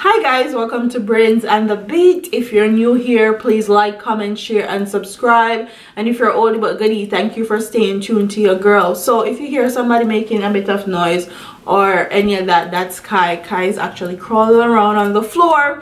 Hi guys, welcome to Brains and the Beat. If you're new here, please like, comment, share, and subscribe. And if you're oldie but goodie, thank you for staying tuned to your girl. So if you hear somebody making a bit of noise or any of that, that's Kai. Kai is actually crawling around on the floor.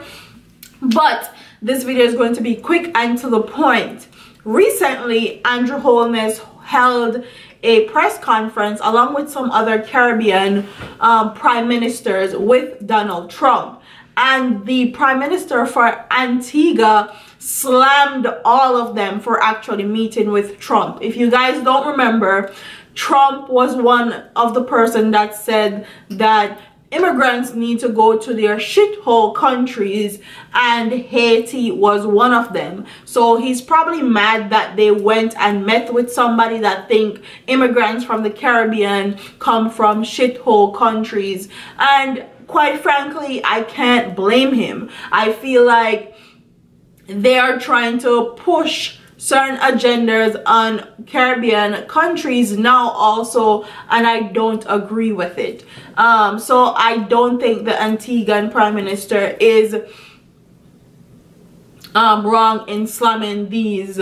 But this video is going to be quick and to the point. Recently, Andrew Holness held a press conference along with some other Caribbean prime ministers with Donald Trump. And the prime minister for Antigua slammed all of them for actually meeting with Trump. If you guys don't remember, Trump was one of the person that said that immigrants need to go to their shithole countries, and Haiti was one of them. So he's probably mad that they went and met with somebody that think immigrants from the Caribbean come from shithole countries. And quite frankly, I can't blame him. I feel like they are trying to push certain agendas on Caribbean countries now also, and I don't agree with it. So I don't think the Antiguan Prime Minister is wrong in slamming these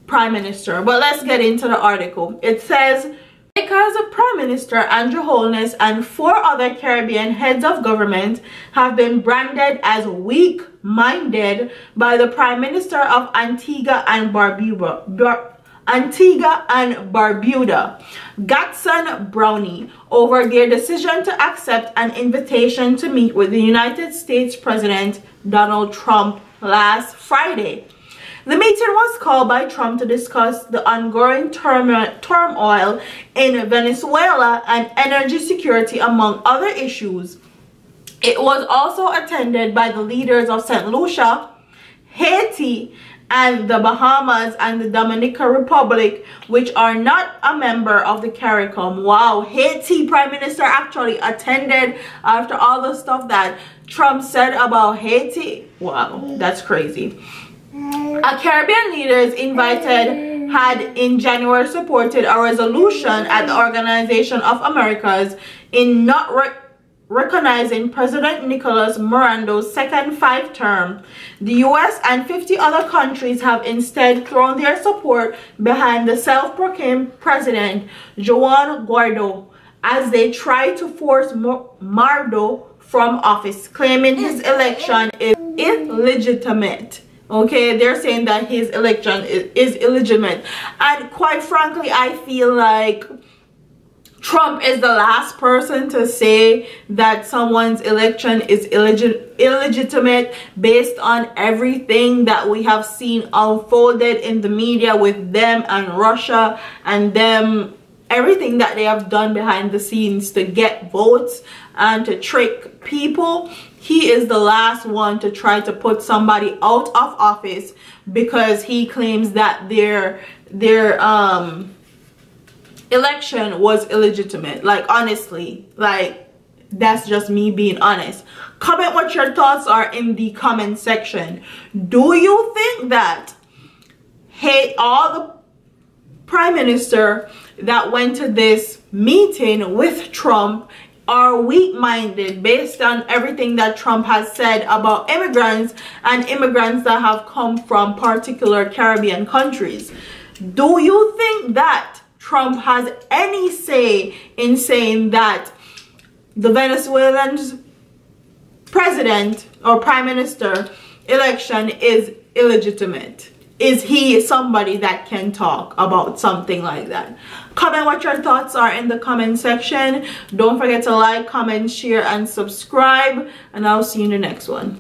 Prime Minister. But let's get into the article. It says, Jamaica's Prime Minister Andrew Holness and 4 other Caribbean heads of government have been branded as weak-minded by the Prime Minister of Antigua and Barbuda, Gatson Brownie, over their decision to accept an invitation to meet with the United States President Donald Trump last Friday. The meeting was called by Trump to discuss the ongoing turmoil in Venezuela and energy security, among other issues. It was also attended by the leaders of St. Lucia, Haiti, and the Bahamas and the Dominican Republic, which are not a member of the CARICOM. Wow, Haiti Prime Minister actually attended after all the stuff that Trump said about Haiti. Wow, that's crazy. A Caribbean leaders invited had in January supported a resolution at the Organization of Americas in not recognizing President Nicolas Maduro's second 5 term. The US and 50 other countries have instead thrown their support behind the self-proclaimed President Juan Guaido as they try to force Maduro from office, claiming his election is illegitimate. Okay, they're saying that his election is illegitimate. And quite frankly, I feel like Trump is the last person to say that someone's election is illegitimate based on everything that we have seen unfolded in the media with them and Russia and them, everything that they have done behind the scenes to get votes and to trick people. He is the last one to try to put somebody out of office because he claims that their election was illegitimate. Like, honestly, like, that's just me being honest. Comment what your thoughts are in the comment section. Do you think that all the prime minister that went to this meeting with Trump are weak-minded based on everything that Trump has said about immigrants and immigrants that have come from particular Caribbean countries? Do you think that Trump has any say in saying that the Venezuelan president or prime minister election is illegitimate? Is he somebody that can talk about something like that? Comment what your thoughts are in the comment section. Don't forget to like, comment, share, and subscribe. And I'll see you in the next one.